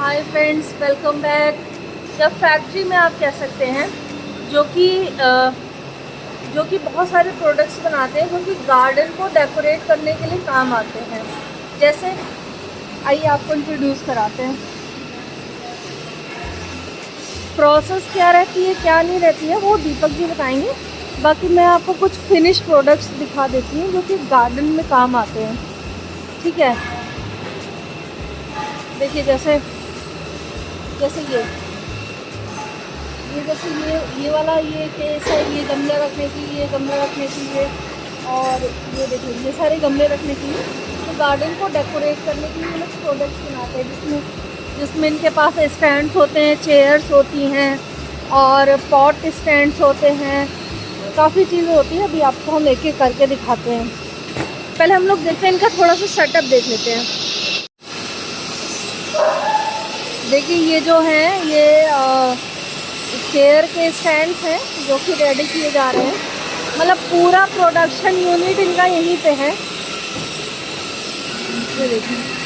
Hi friends, welcome back. या factory में आप कह सकते हैं, जो कि जो कि बहुत सारे प्रोडक्ट्स बनाते हैं जो कि गार्डन को डेकोरेट करने के लिए काम आते हैं। जैसे आइए आपको इंट्रोड्यूस कराते हैं। प्रोसेस क्या रहती है, क्या नहीं रहती है, वो दीपक जी बताएंगे। बाकी मैं आपको कुछ फिनिश प्रोडक्ट्स दिखा देती हूँ जो कि गार्डन में काम आते हैं। ठीक है, देखिए जैसे जैसे ये जैसे ये वाला ये केस है, ये गमला रखने की, ये गमला रखने की, और ये देखिए ये सारे गमले रखने के लिए। तो गार्डन को डेकोरेट करने के लिए लोग प्रोडक्ट्स बनाते हैं जिसमें इनके पास स्टैंड्स होते हैं, चेयर्स होती हैं और पॉट स्टैंड्स होते हैं। काफ़ी चीज़ें होती हैं। अभी आपको हम एक एक करके दिखाते हैं। पहले हम लोग देखते हैं इनका थोड़ा सा सेटअप देख लेते हैं। देखिए ये जो है ये चेयर के स्टैंड्स हैं जो कि रेडी किए जा रहे हैं। मतलब पूरा प्रोडक्शन यूनिट इनका यहीं पे है। ये देखिए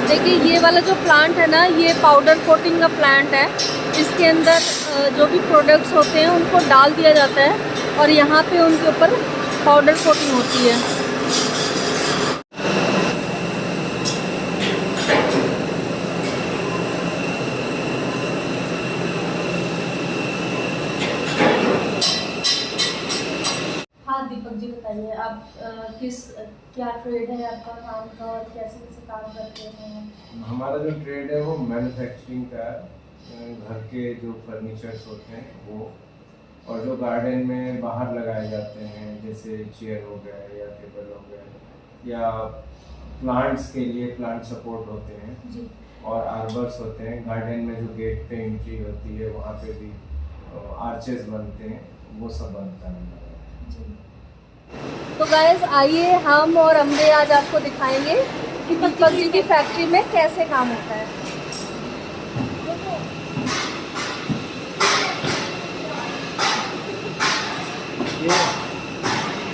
देखिए ये वाला जो प्लांट है ना, ये पाउडर कोटिंग का प्लांट है। इसके अंदर जो भी प्रोडक्ट्स होते हैं उनको डाल दिया जाता है और यहाँ पे उनके ऊपर पाउडर कोटिंग होती है। हाँ दीपक जी बताइए, आप क्या ट्रेड है आपका काम का और कैसे कैसे काम करते हैं? हमारा जो ट्रेड है वो मैन्युफैक्चरिंग का है। घर के जो फर्नीचर्स होते हैं वो, और जो गार्डन में बाहर लगाए जाते हैं जैसे चेयर हो गए या टेबल हो गए, या प्लांट्स के लिए प्लांट सपोर्ट होते हैं जी और आर्बर्स होते हैं। गार्डन में जो गेट पे एंट्री होती है वहाँ पे भी आर्चेस बनते हैं, वो सब बनता है हमारा। जी। तो गाइस आइए हम और अम्बे आज आपको दिखाएंगे कि दीपक जी की फैक्ट्री में कैसे काम होता है।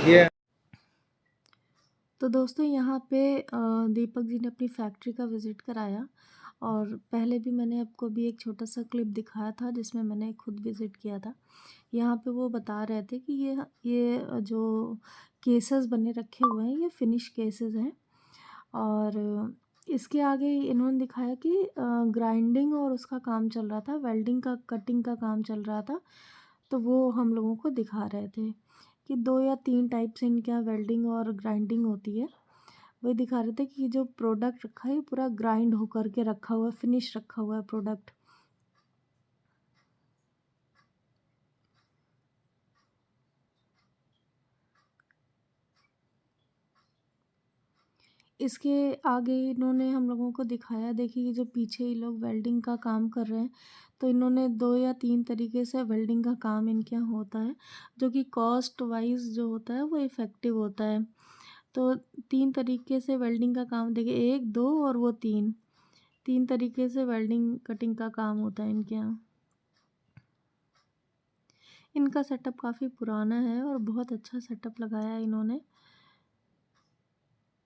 ये तो दोस्तों यहाँ पे दीपक जी ने अपनी फैक्ट्री का विज़िट कराया। और पहले भी मैंने आपको अभी एक छोटा सा क्लिप दिखाया था जिसमें मैंने खुद विज़िट किया था। यहाँ पे वो बता रहे थे कि ये जो केसेस बने रखे हुए हैं ये फिनिश केसेस हैं। और इसके आगे इन्होंने दिखाया कि ग्राइंडिंग और उसका काम चल रहा था, वेल्डिंग का, कटिंग का काम चल रहा था। तो वो हम लोगों को दिखा रहे थे कि 2 या 3 टाइप से इनके यहाँ वेल्डिंग और ग्राइंडिंग होती है। वही दिखा रहे थे कि जो प्रोडक्ट रखा है पूरा ग्राइंड होकर के रखा हुआ है, फिनिश रखा हुआ है प्रोडक्ट। इसके आगे इन्होंने हम लोगों को दिखाया, देखिए जो पीछे ये लोग वेल्डिंग का काम कर रहे हैं। तो इन्होंने 2 या 3 तरीके से वेल्डिंग का काम इनके यहाँ होता है, जो कि कॉस्ट वाइज जो होता है वो इफ़ेक्टिव होता है। तो 3 तरीके से वेल्डिंग का काम, देखिए 1, 2 और वो 3 तरीके से वेल्डिंग कटिंग का काम होता है इनके यहाँ। इनका सेटअप काफ़ी पुराना है और बहुत अच्छा सेटअप लगाया है इन्होंने।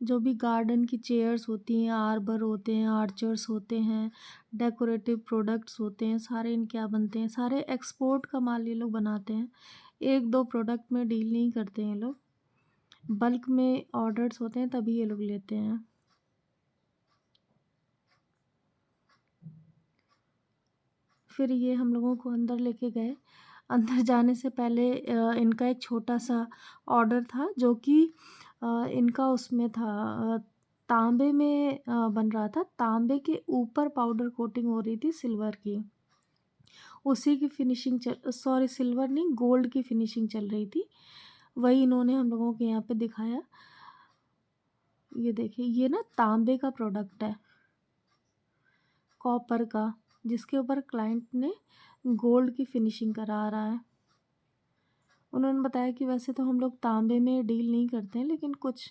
जो भी गार्डन की चेयर्स होती हैं, आर्बर होते हैं, आर्चर्स होते हैं, डेकोरेटिव प्रोडक्ट्स होते हैं, सारे इनके यहाँ बनते हैं। सारे एक्सपोर्ट का माल ये लोग बनाते हैं, 1-2 प्रोडक्ट में डील नहीं करते हैं ये लोग। बल्क में ऑर्डर्स होते हैं तभी ये लोग लेते हैं। फिर ये हम लोगों को अंदर लेके गए। अंदर जाने से पहले इनका एक छोटा सा ऑर्डर था जो कि इनका उसमें था, तांबे में बन रहा था। तांबे के ऊपर पाउडर कोटिंग हो रही थी सिल्वर की, उसी की फिनिशिंग सिल्वर नहीं, गोल्ड की फिनिशिंग चल रही थी। वही इन्होंने हम लोगों के यहाँ पे दिखाया। ये देखिए, ये ना तांबे का प्रोडक्ट है, कॉपर का, जिसके ऊपर क्लाइंट ने गोल्ड की फिनिशिंग करा रहा है। उन्होंने बताया कि वैसे तो हम लोग तांबे में डील नहीं करते हैं, लेकिन कुछ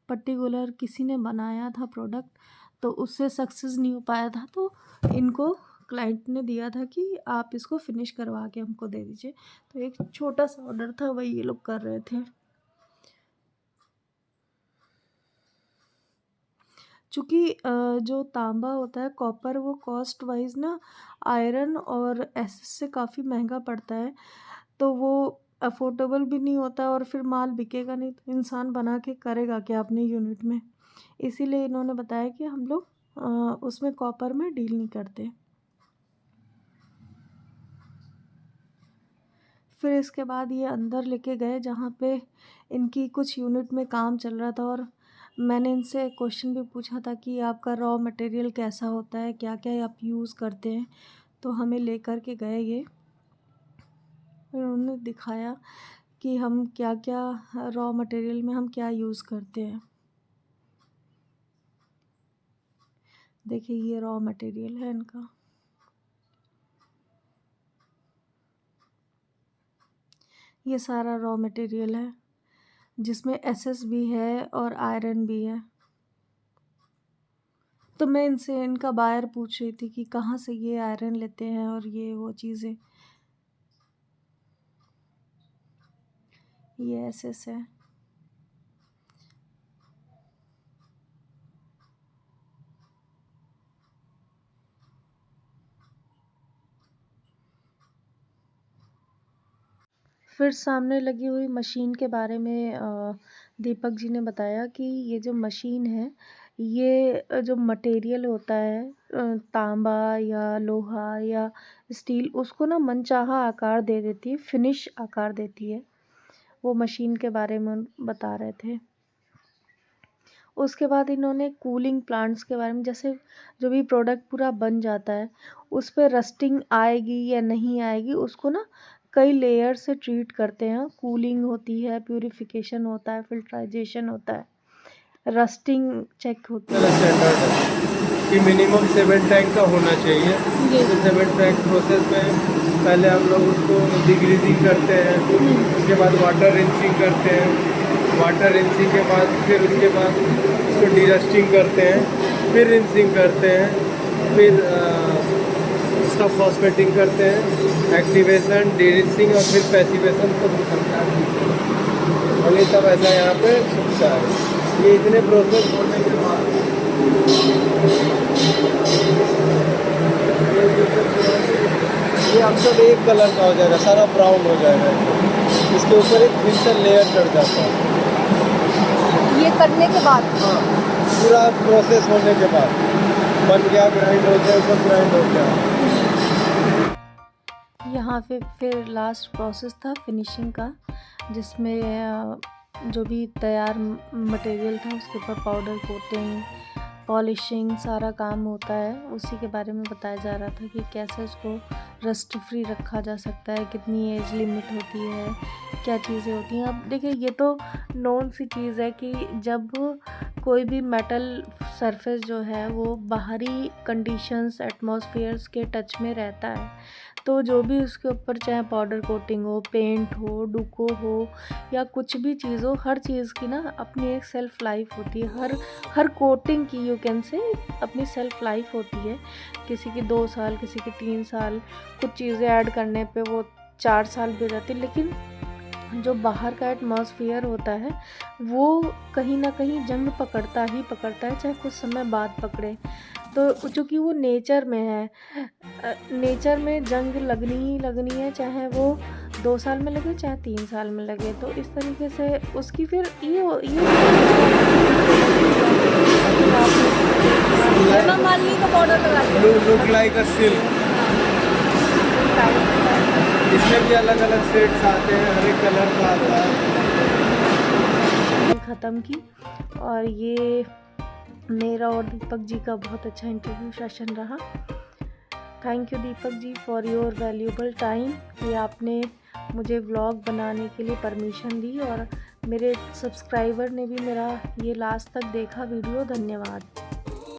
पर्टिकुलर किसी ने बनाया था प्रोडक्ट तो उससे सक्सेस नहीं हो पाया था, तो इनको क्लाइंट ने दिया था कि आप इसको फिनिश करवा के हमको दे दीजिए। तो एक छोटा सा ऑर्डर था, वही ये लोग कर रहे थे। चूँकि जो तांबा होता है, कॉपर, वो कॉस्ट वाइज ना आयरन और एसएस से काफ़ी महंगा पड़ता है, तो वो अफोर्डेबल भी नहीं होता और फिर माल बिकेगा नहीं, तो इंसान बना के करेगा क्या अपने यूनिट में। इसीलिए इन्होंने बताया कि हम लोग उसमें कॉपर में डील नहीं करते। फिर इसके बाद ये अंदर लेके गए जहाँ पे इनकी कुछ यूनिट में काम चल रहा था, और मैंने इनसे क्वेश्चन भी पूछा था कि आपका रॉ मटेरियल कैसा होता है, क्या क्या आप यूज़ करते हैं। तो हमें लेकर के गए ये, उन्होंने दिखाया कि हम क्या क्या रॉ मटेरियल में हम क्या यूज़ करते हैं। देखिए, ये रॉ मटेरियल है इनका। ये सारा रॉ मटेरियल है जिसमें एसएस भी है और आयरन भी है। तो मैं इनसे, इनका बायर पूछ रही थी कि कहाँ से ये आयरन लेते हैं और ये वो चीज़ें। ये एसएस है। फिर सामने लगी हुई मशीन के बारे में दीपक जी ने बताया कि ये जो मशीन है, ये जो मटेरियल होता है, तांबा या लोहा या स्टील, उसको ना मनचाहा आकार दे देती है, फिनिश आकार देती है। वो मशीन के बारे में बता रहे थे। उसके बाद इन्होंने कूलिंग प्लांट्स के बारे में, जैसे जो भी प्रोडक्ट पूरा बन जाता है उस पर रस्टिंग आएगी या नहीं आएगी, उसको ना कई लेयर से ट्रीट करते हैं। कूलिंग होती है, प्यूरिफिकेशन होता है, फिल्ट्राइजेशन होता है, रस्टिंग चेक होती है। स्टैंडर्ड है कि मिनिमम 7 टैंक का होना चाहिए। तो 7 टैंक प्रोसेस में पहले हम लोग उसको डिग्रीजिंग करते हैं, उसके बाद वाटर रिंसिंग करते हैं, वाटर रिंसिंग के बाद फिर उसके बाद उसको डीरस्टिंग करते हैं, फिर रिंसिंग करते हैं, फिर उसका फॉस्फेटिंग करते हैं, एक्टिवेशन, डीरिंसिंग और फिर पैसिवेशन को और ये सब ऐसा यहाँ पे सूखता है। ये इतने प्रोसेस होने के बाद ये अब सब एक कलर का हो जाएगा, सारा ब्राउन हो जाएगा। इसके ऊपर एक फिल्टर लेयर चढ़ जाता है ये करने के बाद। हाँ, पूरा प्रोसेस होने के बाद बन गया, ग्राइंड हो गया, सब ग्राइंड हो गया। यहाँ पे फिर लास्ट प्रोसेस था फिनिशिंग का, जिसमें जो भी तैयार मटेरियल था उसके ऊपर पाउडर कोटिंग, पॉलिशिंग, सारा काम होता है। उसी के बारे में बताया जा रहा था कि कैसे उसको रस्ट फ्री रखा जा सकता है, कितनी एज लिमिट होती है, क्या चीज़ें होती हैं। अब देखिए, ये तो नॉन सी चीज़ है कि जब कोई भी मेटल सरफेस जो है वो बाहरी कंडीशंस, एटमॉस्फेयर्स के टच में रहता है, तो जो भी उसके ऊपर चाहे पाउडर कोटिंग हो, पेंट हो, डुको हो या कुछ भी चीज़ हो, हर चीज़ की ना अपनी एक सेल्फ लाइफ होती है। हर कोटिंग की यू कैन से अपनी सेल्फ लाइफ होती है। किसी की 2 साल, किसी की 3 साल, कुछ चीज़ें ऐड करने पे वो 4 साल भी हो जाती है, लेकिन जो बाहर का एटमॉस्फेयर होता है वो कहीं ना कहीं जंग पकड़ता ही पकड़ता है, चाहे कुछ समय बाद पकड़े। तो चूँकि वो नेचर में है, नेचर में जंग लगनी ही लगनी है, चाहे वो 2 साल में लगे चाहे 3 साल में लगे। तो इस तरीके से उसकी फिर हेमा मालिनी का बॉर्डर लगा दिया। लुक लाइक अ सिल्क। इसमें भी अलग अलग शेड्स आते हैं, हर एक कलर का आता है। ख़त्म की, और ये मेरा और दीपक जी का बहुत अच्छा इंटरव्यू सेशन रहा। Thank you Deepak ji for your valuable time कि आपने मुझे व्लॉग बनाने के लिए परमिशन दी, और मेरे सब्सक्राइबर ने भी मेरा ये लास्ट तक देखा वीडियो। धन्यवाद।